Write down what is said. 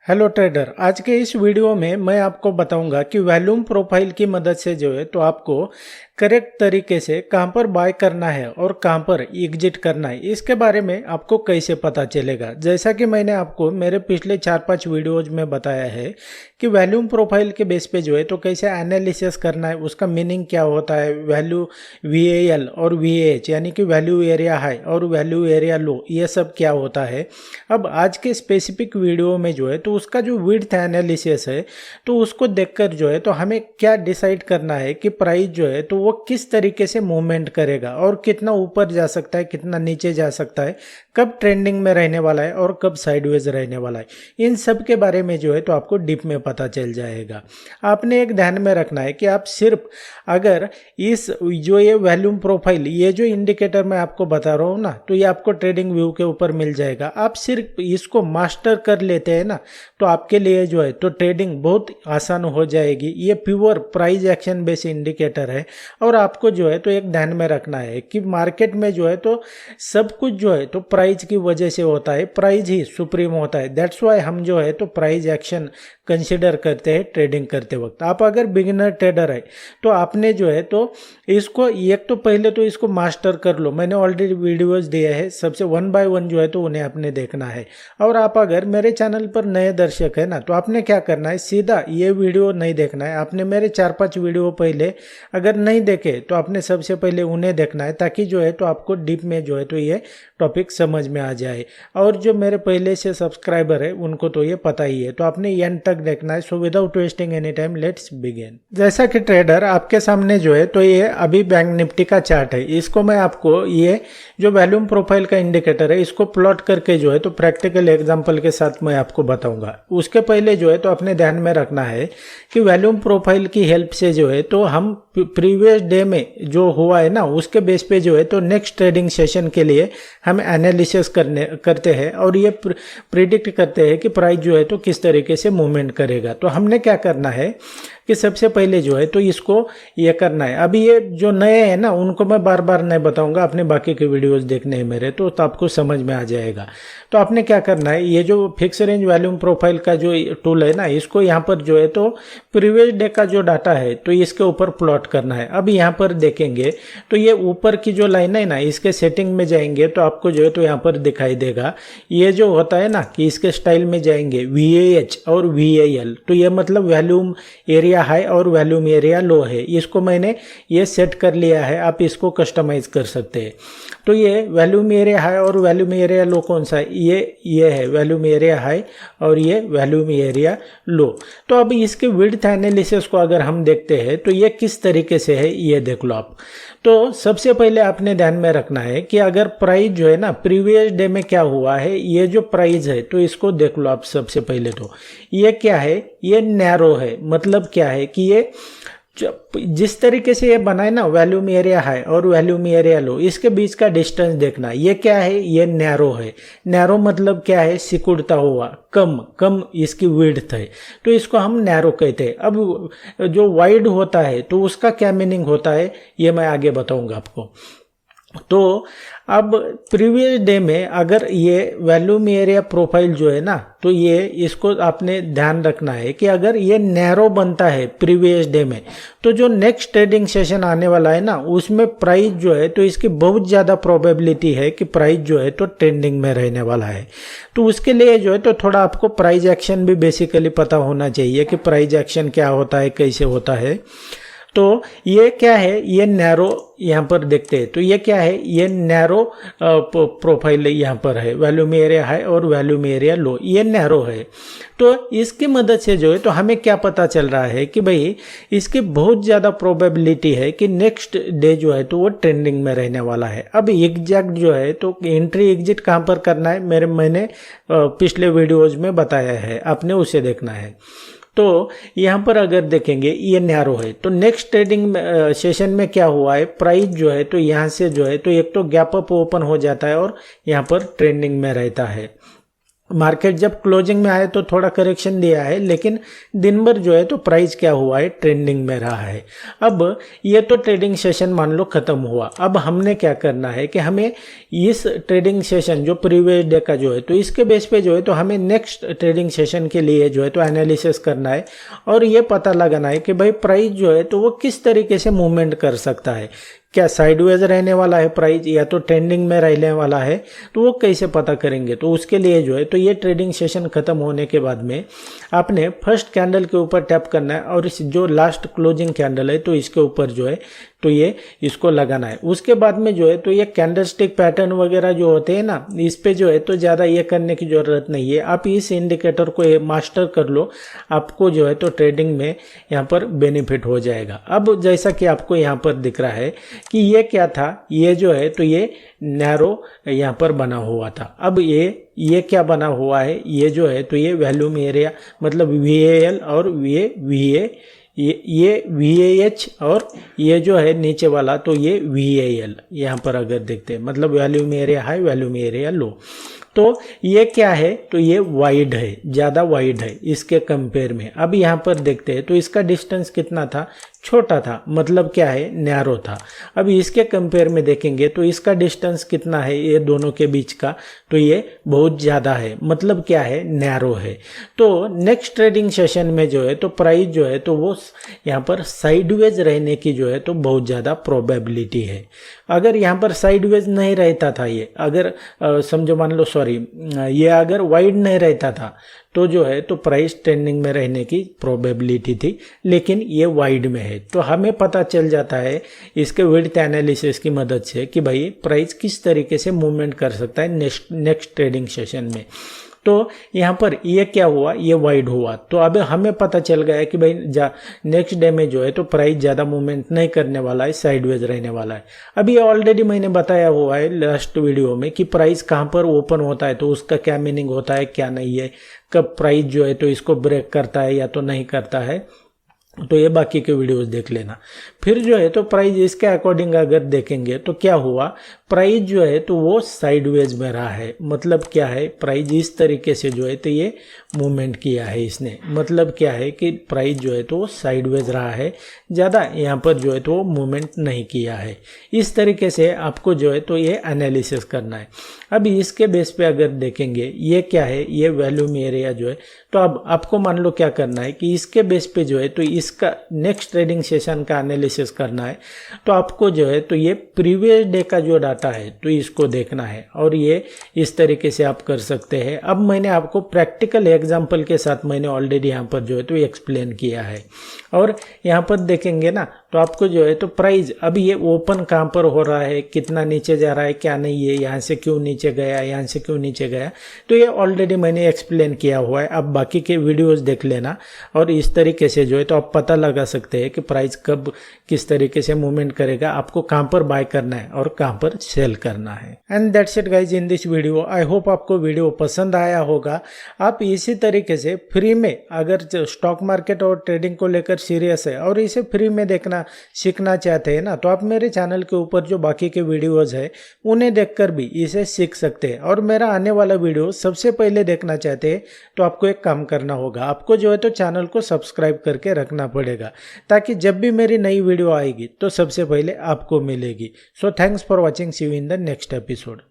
Hello trader, आज के इस वीडियो में मैं आपको बताऊंगा कि वॉल्यूम प्रोफाइल की मदद से जो है तो आपको करेक्ट तरीके से कहां पर बाय करना है और कहां पर एग्जिट करना है, इसके बारे में आपको कैसे पता चलेगा। जैसा कि मैंने आपको मेरे पिछले 4-5 वीडियोज में बताया है कि वॉल्यूम प्रोफाइल के बेस पे जो है तो कैसे एनालिसिस करना है, उसका मीनिंग क्या होता है, वैल्यू VAL और VAH यानी कि वैल्यू एरिया हाई और वैल्यू एरिया लो, ये सब क्या होता है। अब आज के स्पेसिफिक वीडियो में जो है तो उसका जो विड्थ एनालिसिस है तो उसको देखकर जो है तो हमें क्या डिसाइड करना है कि प्राइस जो है तो वो किस तरीके से मूवमेंट करेगा और कितना ऊपर जा सकता है, कितना नीचे जा सकता है, कब ट्रेंडिंग में रहने वाला है और कब साइडवेज रहने वाला है। इन सब के बारे में जो है तो आपको डीप में पता चल जाएगा। आपने एक ध्यान में रखना है कि आप सिर्फ अगर इस जो ये वॉल्यूम प्रोफाइल, ये जो इंडिकेटर मैं आपको बता रहा हूँ ना, तो ये आपको ट्रेडिंग व्यू के ऊपर मिल जाएगा। आप सिर्फ इसको मास्टर कर लेते हैं ना तो आपके लिए जो है तो ट्रेडिंग बहुत आसान हो जाएगी। ये pure price action base indicator है और आपको जो है तो एक ध्यान में रखना है कि मार्केट में जो है तो सब कुछ जो है तो प्राइस की वजह से होता है, प्राइस ही सुप्रीम होता है। दैट्स वाई हम जो है तो प्राइस एक्शन कंसिडर करते हैं ट्रेडिंग करते वक्त। आप अगर बिगिनर ट्रेडर है तो आपने जो है तो इसको एक तो पहले तो इसको मास्टर कर लो। मैंने ऑलरेडी वीडियोस दिए हैं, सबसे 1 बाय 1 जो है तो उन्हें आपने देखना है। और आप अगर मेरे चैनल पर नए दर्शक है ना तो आपने क्या करना है, सीधा ये वीडियो नहीं देखना है, आपने मेरे 4-5 वीडियो पहले अगर नहीं देखे तो आपने सबसे पहले उन्हें देखना है, ताकि जो है तो आपको डीप में जो है तो ये टॉपिक समझ में आ जाए। और जो मेरे पहले से सब्सक्राइबर है उनको तो ये पता ही है, तो आपने एंड तक देखना है। So without wasting any time let's begin. जैसा कि ट्रेडर आपके सामने जो है तो ये अभी बैंक निफ्टी का चार्ट है, इसको मैं आपको ये जो वॉल्यूम प्रोफाइल का इंडिकेटर है इसको प्लॉट करके जो है तो प्रैक्टिकल एग्जांपल के साथ मैं आपको बताऊंगा। उसके पहले जो है तो अपने ध्यान में रखना है कि वॉल्यूम प्रोफाइल की हेल्प से जो है तो हम प्रीवियस डे में जो हुआ है ना उसके बेस पे जो है तो नेक्स्ट ट्रेडिंग सेशन के लिए हम एनालिसिस करते हैं और ये प्रिडिक्ट करते हैं कि प्राइस जो है तो किस तरीके से मूवमेंट करेगा। तो हमने क्या करना है कि सबसे पहले जो है तो इसको ये करना है। अभी ये जो नए हैं ना उनको मैं बार बार नहीं बताऊंगा, अपने बाकी के वीडियोस देखने हैं मेरे, तो आपको समझ में आ जाएगा। तो आपने क्या करना है, ये जो फिक्स रेंज वॉल्यूम प्रोफाइल का जो टूल है ना इसको यहाँ पर जो है तो प्रीवियस डे का जो डाटा है तो इसके ऊपर प्लॉट करना है। अब यहाँ पर देखेंगे तो ये ऊपर की जो लाइन है ना इसके सेटिंग में जाएंगे तो आपको जो है तो यहाँ पर दिखाई देगा। ये जो होता है ना कि इसके स्टाइल में जाएंगे VAH और VAL, तो ये मतलब वॉल्यूम एरिया हाई और वॉल्यूम एरिया लो है। इसको मैंने ये सेट कर लिया है, आप इसको कस्टमाइज कर सकते हैं। तो ये वॉल्यूम एरिया हाई और वॉल्यूम एरिया लो कौन सा है, ये है वॉल्यूम एरिया हाई और ये वॉल्यूम एरिया लो। तो अब इसके विड्थ एनालिसिस को अगर हम देखते हैं तो ये किस तरीके से है ये देख लो आप। तो सबसे पहले आपने ध्यान में रखना है कि अगर प्राइस जो है ना प्रीवियस डे में क्या हुआ है, ये जो प्राइस है तो इसको देख लो आप। सबसे पहले तो ये क्या है, ये नैरो है। मतलब क्या है कि ये जिस तरीके से ये बनाए ना वॉल्यूम एरिया हाई और वॉल्यूम एरिया लो, इसके बीच का डिस्टेंस देखना। ये क्या है, ये नैरो है। नैरो मतलब क्या है, सिकुड़ता हुआ, कम इसकी विड्थ है, तो इसको हम नैरो कहते हैं। अब जो वाइड होता है तो उसका क्या मीनिंग होता है ये मैं आगे बताऊंगा आपको। तो अब प्रीवियस डे में अगर ये वॉल्यूम एरिया प्रोफाइल जो है ना तो ये इसको आपने ध्यान रखना है कि अगर ये नैरो बनता है प्रीवियस डे में तो जो नेक्स्ट ट्रेडिंग सेशन आने वाला है ना उसमें प्राइस जो है तो इसकी बहुत ज़्यादा प्रोबेबिलिटी है कि प्राइस जो है तो ट्रेंडिंग में रहने वाला है। तो उसके लिए जो है तो थोड़ा आपको प्राइस एक्शन भी बेसिकली पता होना चाहिए कि प्राइस एक्शन क्या होता है, कैसे होता है। तो ये क्या है, ये नैरो यहाँ पर देखते हैं तो ये क्या है, ये नैरो प्रोफाइल यहाँ पर है, वॉल्यूम एरिया हाई और वॉल्यूम एरिया लो, ये नैरो है। तो इसकी मदद से जो है तो हमें क्या पता चल रहा है कि भाई इसकी बहुत ज़्यादा प्रोबेबिलिटी है कि नेक्स्ट डे जो है तो वो ट्रेंडिंग में रहने वाला है। अब एग्जैक्ट जो है तो एंट्री एग्जिट कहाँ पर करना है मैंने पिछले वीडियोज में बताया है, आपने उसे देखना है। तो यहाँ पर अगर देखेंगे ये नैरो है तो नेक्स्ट ट्रेडिंग सेशन में क्या हुआ है, प्राइस जो है तो यहाँ से जो है तो एक तो गैप अप ओपन हो जाता है और यहाँ पर ट्रेंडिंग में रहता है। मार्केट जब क्लोजिंग में आए तो थोड़ा करेक्शन दिया है, लेकिन दिन भर जो है तो प्राइस क्या हुआ है, ट्रेंडिंग में रहा है। अब ये तो ट्रेडिंग सेशन मान लो खत्म हुआ। अब हमने क्या करना है कि हमें इस ट्रेडिंग सेशन जो प्रीवियस डे का जो है तो इसके बेस पे जो है तो हमें नेक्स्ट ट्रेडिंग सेशन के लिए जो है तो एनालिसिस करना है और ये पता लगाना है कि भाई प्राइस जो है तो वो किस तरीके से मूवमेंट कर सकता है। क्या साइडवेज रहने वाला है प्राइस या तो ट्रेंडिंग में रहने वाला है, तो वो कैसे पता करेंगे। तो उसके लिए जो है तो ये ट्रेडिंग सेशन खत्म होने के बाद में आपने फर्स्ट कैंडल के ऊपर टैप करना है और इस जो लास्ट क्लोजिंग कैंडल है तो इसके ऊपर जो है तो ये इसको लगाना है। उसके बाद में जो है तो ये कैंडलस्टिक पैटर्न वगैरह जो होते हैं ना, इस पे जो है तो ज़्यादा ये करने की ज़रूरत नहीं है। आप इस इंडिकेटर को मास्टर कर लो, आपको जो है तो ट्रेडिंग में यहाँ पर बेनिफिट हो जाएगा। अब जैसा कि आपको यहाँ पर दिख रहा है कि ये क्या था, ये जो है तो ये नैरो यहाँ पर बना हुआ था। अब ये क्या बना हुआ है, ये जो है तो ये वॉल्यूम एरिया मतलब VAL और ये VAH और ये जो है नीचे वाला तो ये VAL यहाँ पर अगर देखते हैं मतलब volume area high volume area low. तो ये क्या है, तो ये वाइड है, ज़्यादा वाइड है इसके कंपेयर में। अब यहाँ पर देखते हैं तो इसका डिस्टेंस कितना था, छोटा था, मतलब क्या है, नैरो था। अब इसके कंपेयर में देखेंगे तो इसका डिस्टेंस कितना है ये दोनों के बीच का, तो ये बहुत ज़्यादा है, मतलब क्या है, नैरो है। तो नेक्स्ट ट्रेडिंग सेशन में जो है तो प्राइस जो है तो वो यहाँ पर साइडवेज रहने की जो है तो बहुत ज़्यादा प्रोबेबिलिटी है। अगर यहाँ पर साइडवेज नहीं रहता था, ये अगर समझो मान लो ये अगर वाइड नहीं रहता था तो जो है तो प्राइस ट्रेंडिंग में रहने की प्रोबेबिलिटी थी, लेकिन ये वाइड में है। तो हमें पता चल जाता है इसके विड्थ एनालिसिस की मदद से कि भाई प्राइस किस तरीके से मूवमेंट कर सकता है नेक्स्ट ट्रेडिंग सेशन में। तो यहाँ पर ये क्या हुआ, ये वाइड हुआ। तो अब हमें पता चल गया कि भाई नेक्स्ट डे में जो है तो प्राइस ज़्यादा मूवमेंट नहीं करने वाला है, साइडवेज रहने वाला है। अभी ऑलरेडी मैंने बताया हुआ है लास्ट वीडियो में कि प्राइस कहाँ पर ओपन होता है तो उसका क्या मीनिंग होता है, क्या नहीं है, कब प्राइस जो है तो इसको ब्रेक करता है या तो नहीं करता है। तो ये बाकी के वीडियोस देख लेना। फिर जो है तो प्राइस इसके अकॉर्डिंग अगर देखेंगे तो क्या हुआ, प्राइस जो है तो वो साइडवेज में रहा है। मतलब क्या है, प्राइस इस तरीके से जो है तो ये मूवमेंट किया है इसने, मतलब क्या है कि प्राइस जो है तो वो साइडवेज रहा है, ज़्यादा यहाँ पर जो है तो वो मूवमेंट नहीं किया है। इस तरीके से आपको जो है तो ये एनालिसिस करना है। अब इसके बेस पे अगर देखेंगे ये क्या है, ये वॉल्यूम एरिया जो है, तो अब आपको मान लो क्या करना है कि इसके बेस पे जो है तो इसका नेक्स्ट ट्रेडिंग सेशन का एनालिसिस करना है। तो आपको जो है तो ये प्रीवियस डे का जो डाटा है तो इसको देखना है और ये इस तरीके से आप कर सकते हैं। अब मैंने आपको प्रैक्टिकल एग्जांपल के साथ मैंने ऑलरेडी यहाँ पर जो है तो एक्सप्लेन किया है। और यहाँ पर देखेंगे ना तो आपको जो है तो प्राइस अभी ये ओपन कहाँ पर हो रहा है, कितना नीचे जा रहा है, क्या नहीं है, यहाँ से क्यों नीचे गया, यहाँ से क्यों नीचे गया, तो ये ऑलरेडी मैंने एक्सप्लेन किया हुआ है। अब बाकी के वीडियोस देख लेना और इस तरीके से जो है तो आप पता लगा सकते हैं कि प्राइस कब किस तरीके से मूवमेंट करेगा, आपको कहाँ पर बाय करना है और कहाँ पर सेल करना है। And that's it guys in this video. I hope आपको वीडियो पसंद आया होगा। आप इसी तरीके से फ्री में अगर स्टॉक मार्केट और ट्रेडिंग को लेकर सीरियस है और इसे फ्री में देखना सीखना चाहते हैं ना, तो आप मेरे चैनल के ऊपर जो बाकी के वीडियोस है उन्हें देखकर भी इसे सीख सकते हैं। और मेरा आने वाला वीडियो सबसे पहले देखना चाहते हैं तो आपको एक काम करना होगा, आपको जो है तो चैनल को सब्सक्राइब करके रखना पड़ेगा ताकि जब भी मेरी नई वीडियो आएगी तो सबसे पहले आपको मिलेगी। So thanks for watching, see you in the next episode.